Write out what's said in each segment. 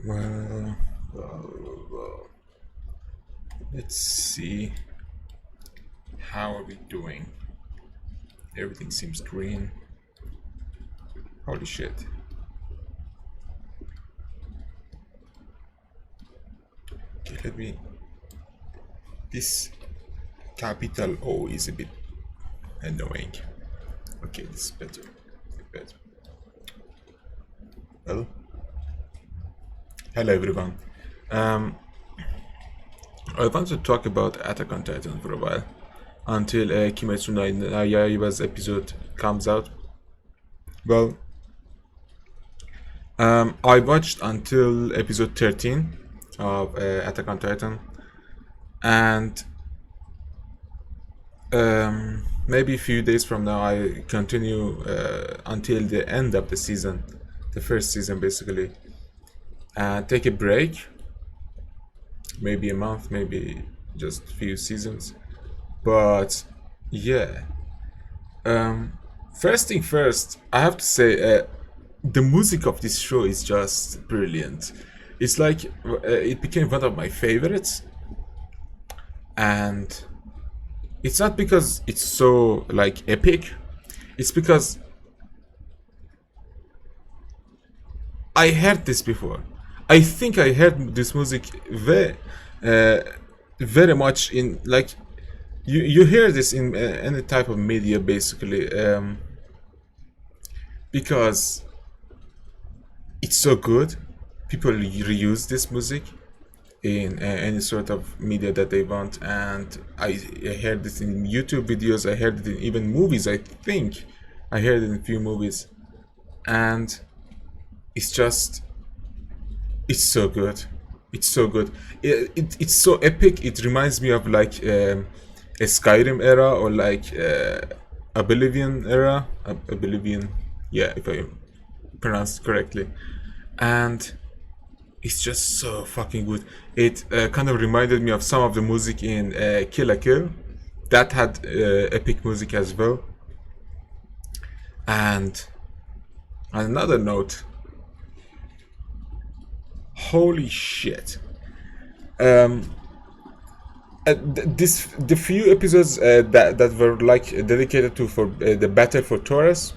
Well, let's see. How are we doing? Everything seems green. Holy shit. Okay, let me... This capital O is a bit annoying. Okay, this is better. Better. Well, hello everyone. I want to talk about Attack on Titan for a while until Kimetsu no Yaiba's episode comes out. Well, I watched until episode 13 of Attack on Titan, and maybe a few days from now I continue until the end of the season, the first season basically. Take a break, maybe a month, maybe just a few seasons. But yeah, first thing first, I have to say the music of this show is just brilliant. It's like it became one of my favorites, and it's not because it's so like epic, it's because I heard this before. I think I heard this music very much in like you hear this in any type of media basically, because it's so good. People reuse this music in any sort of media that they want, and I heard this in YouTube videos. I heard it in even movies. I think I heard it in a few movies, and it's just, it's so good. It's so good. It's so epic. It reminds me of like a Skyrim era, or like Oblivion era. Oblivion, yeah, if I pronounced correctly. And it's just so fucking good. It kind of reminded me of some of the music in Kill la Kill. That had epic music as well. And on another note, holy shit. The few episodes that were like dedicated to for the battle for Taurus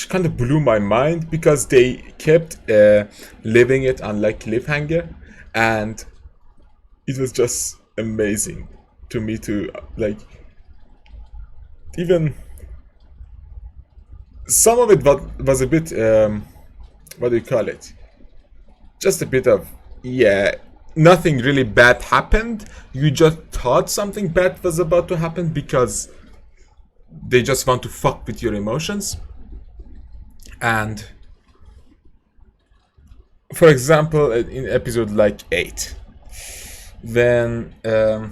kind of blew my mind, because they kept leaving it on like cliffhanger, and it was just amazing to me to like, even some of it was a bit what do you call it, just a bit of, yeah, nothing really bad happened. You just thought something bad was about to happen because they just want to fuck with your emotions. And for example, in episode like 8, then or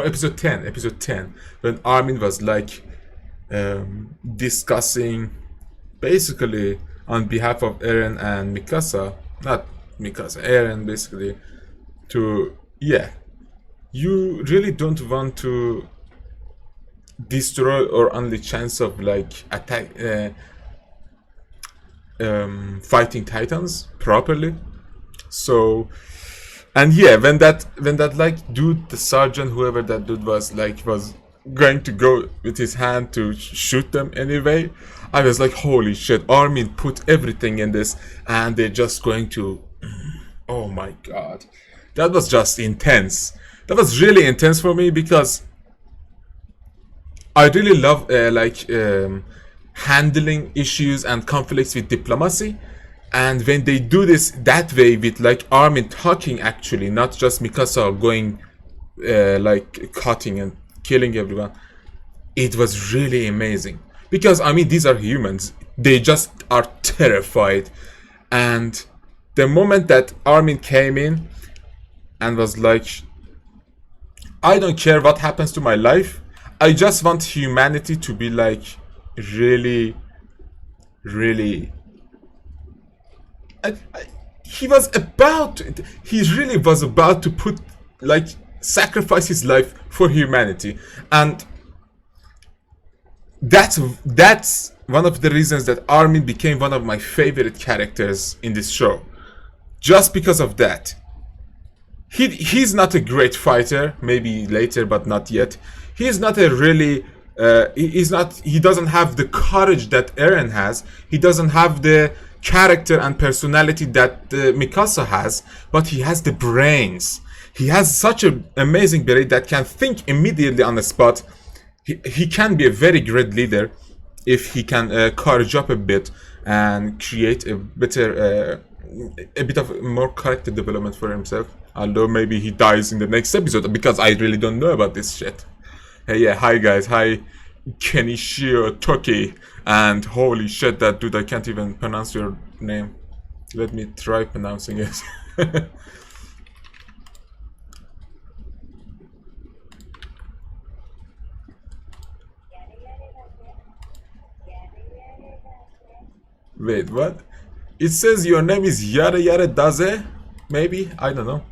episode 10, when Armin was like discussing basically on behalf of Eren and Mikasa, not Mikasa, Eren basically, to, yeah, you really don't want to destroy or only chance of like attack fighting Titans properly. So, and yeah, when that like dude, the sergeant, whoever that dude was, like was going to go with his hand to shoot them anyway, I was like, holy shit, Armin put everything in this, and they're just going to, oh my god, that was just intense. That was really intense for me, because I really love handling issues and conflicts with diplomacy. And when they do this that way, with like Armin talking, actually not just Mikasa going like cutting and killing everyone, it was really amazing. Because I mean, these are humans, they just are terrified. And the moment that Armin came in and was like, I don't care what happens to my life, I just want humanity to be like really, really, he really was about to put, like, sacrifice his life for humanity. And that's one of the reasons that Armin became one of my favorite characters in this show. just because of that. He's not a great fighter, maybe later, but not yet. He's not a really he doesn't have the courage that Eren has. He doesn't have the character and personality that Mikasa has, but he has the brains. He has such an amazing brain that can think immediately on the spot. He can be a very great leader if he can courage up a bit and create a better a bit of more character development for himself. Although maybe he dies in the next episode, because I really don't know about this shit. Hey, yeah, hi guys, hi Kenishio Toki, and holy shit, that dude, I can't even pronounce your name. Let me try pronouncing it. Wait, what? It says your name is Yare Yare Daze? Maybe? I don't know.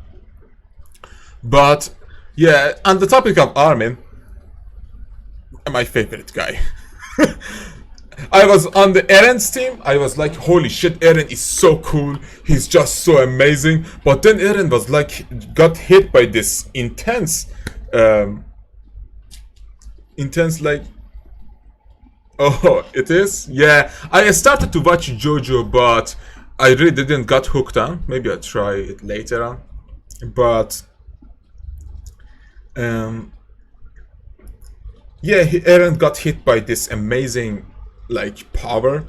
But, yeah, on the topic of Armin, my favorite guy. I was on the Eren's team. I was like, holy shit, Eren is so cool. He's just so amazing. But then Eren was like, got hit by this intense like, oh, it is? Yeah, I started to watch JoJo, but I really didn't got hooked on. Maybe I'll try it later on. But yeah, Eren got hit by this amazing like power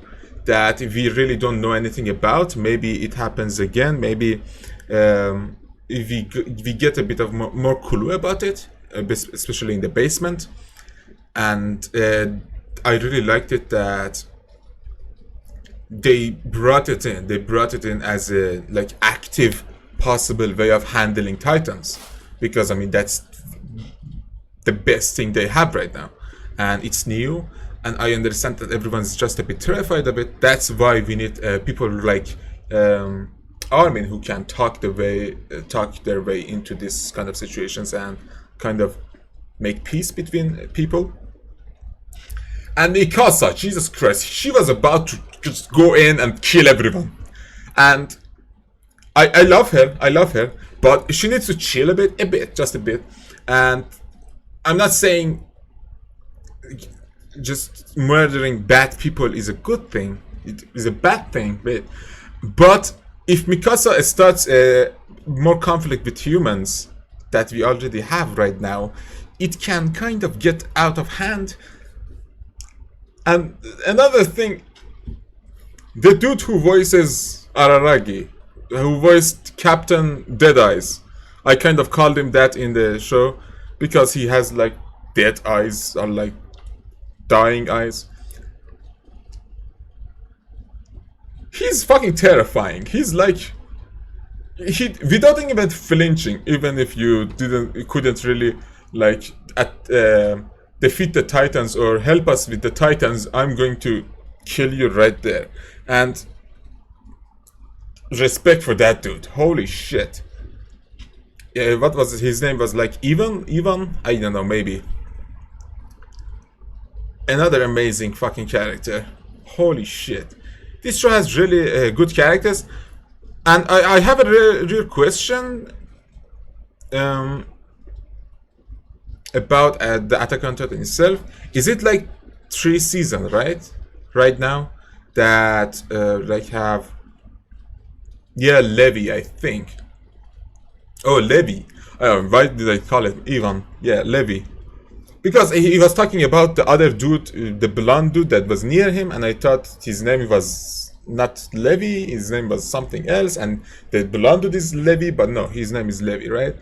that we really don't know anything about. Maybe it happens again. Maybe we get a bit of more clue about it, especially in the basement. And I really liked it that they brought it in. They brought it in as a like active possible way of handling Titans, because I mean that's the best thing they have right now, and it's new. And I understand that everyone's just a bit terrified of it. That's why we need people like Armin, who can talk their way into this kind of situations and kind of make peace between people. And Mikasa, Jesus Christ, she was about to just go in and kill everyone. And I love her, but she needs to chill a bit, just a bit. And I'm not saying just murdering bad people is a good thing. It is a bad thing, but if Mikasa starts more conflict with humans that we already have right now, it can kind of get out of hand. And another thing, the dude who voices Araragi, who voiced Captain Deadeyes, I kind of called him that in the show because he has like dead eyes or like dying eyes. He's fucking terrifying. He's like, without even flinching, even if you couldn't really like defeat the Titans or help us with the Titans, I'm going to kill you right there. And respect for that dude. Holy shit. Yeah, what was it? His name was like Ivan? I don't know, maybe. Another amazing fucking character. Holy shit. This show has really good characters. And I have a real question about the Attack on Titan itself. Is it like 3 seasons, right? Right now? That like have... Yeah, Levi, I think. Oh, Levi. Why did I call it Ivan? Yeah, Levi. Because he was talking about the other dude, the blonde dude that was near him, and I thought his name was not Levi, his name was something else, and the blonde dude is Levi, but no, his name is Levi, right?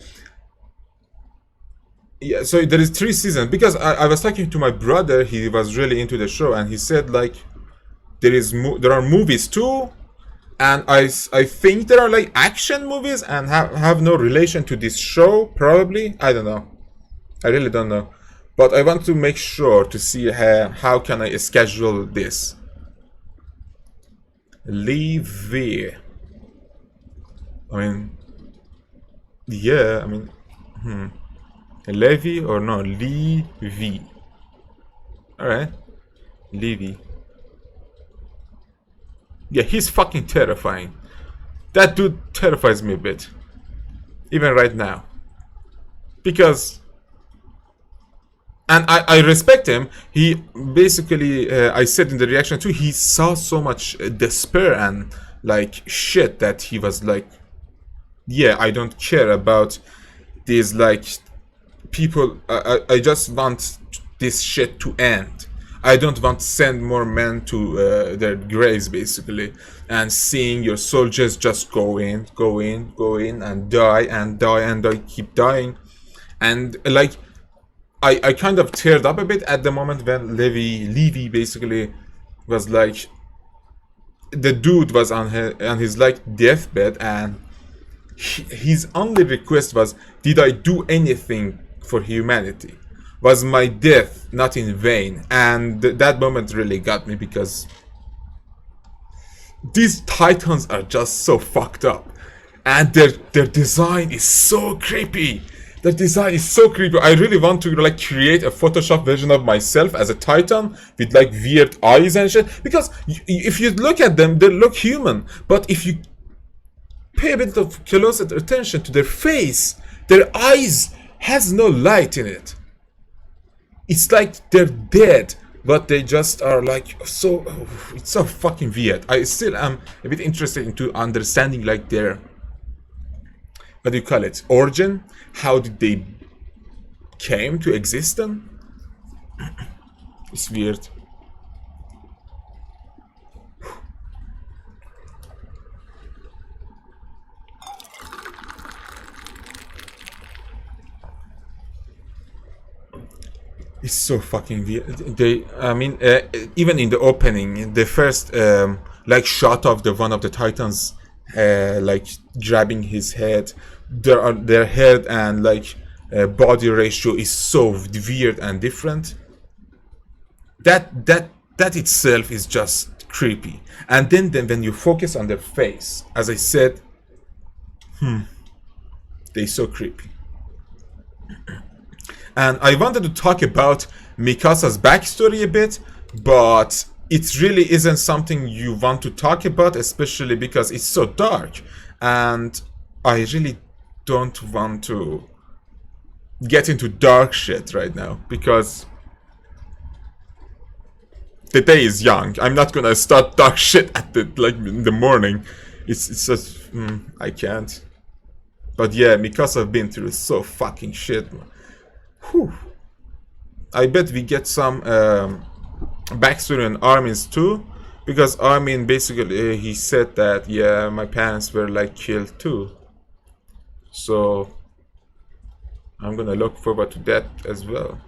Yeah, so there is 3 seasons, because I was talking to my brother, he was really into the show, and he said like, there are movies too, and I think there are like action movies and have no relation to this show, probably. I don't know. I really don't know. But I want to make sure to see how can I schedule this. Levi. I mean, yeah, I mean, Levi or no, Levi. Alright. Levi. Yeah, he's fucking terrifying. That dude terrifies me a bit, even right now, because and I respect him. He basically, I said in the reaction too, he saw so much despair and like shit that he was like, yeah, I don't care about these like people. I just want this shit to end. I don't want to send more men to their graves, basically, and seeing your soldiers just go in, go in, go in, and die and die and die, keep dying, and like I kind of teared up a bit at the moment when Levy basically was like, the dude was on his like deathbed, and his only request was, did I do anything for humanity? Was my death not in vain? And that moment really got me, because these titans are just so fucked up, and their design is so creepy. The design is so creepy. I really want to like create a Photoshop version of myself as a Titan with like weird eyes and shit. Because if you look at them, they look human. But if you pay a bit of closer attention to their face, their eyes has no light in it. It's like they're dead, but they just are like so. It's so fucking weird. I still am a bit interested into understanding like their, what do you call it, origin. How did they came to existence? It's weird. It's so fucking weird. I mean, even in the opening, the first like shot of the one of the Titans, like grabbing his head, their head and like body ratio is so weird and different. That itself is just creepy. And then when you focus on their face, as I said, they're so creepy. And I wanted to talk about Mikasa's backstory a bit, but it really isn't something you want to talk about, especially because it's so dark. And I really don't want to get into dark shit right now, because the day is young. I'm not gonna start dark shit at the like in the morning. It's just I can't. But yeah, Mikasa have been through so fucking shit. Whew. I bet we get some backstory on Armin's too, because Armin basically he said that, yeah, my parents were like killed too. So I'm gonna look forward to that as well.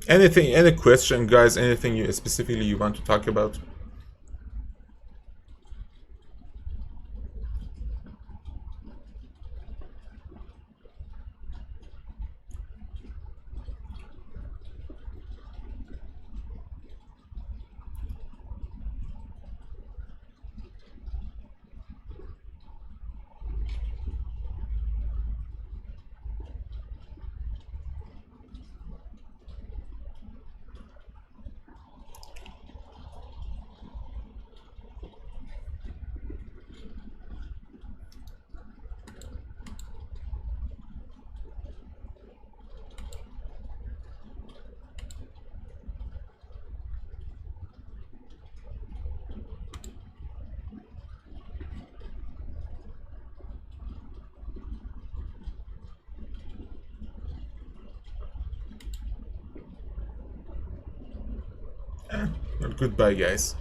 Anything, any question, guys? Anything you specifically you want to talk about? Well, goodbye, guys.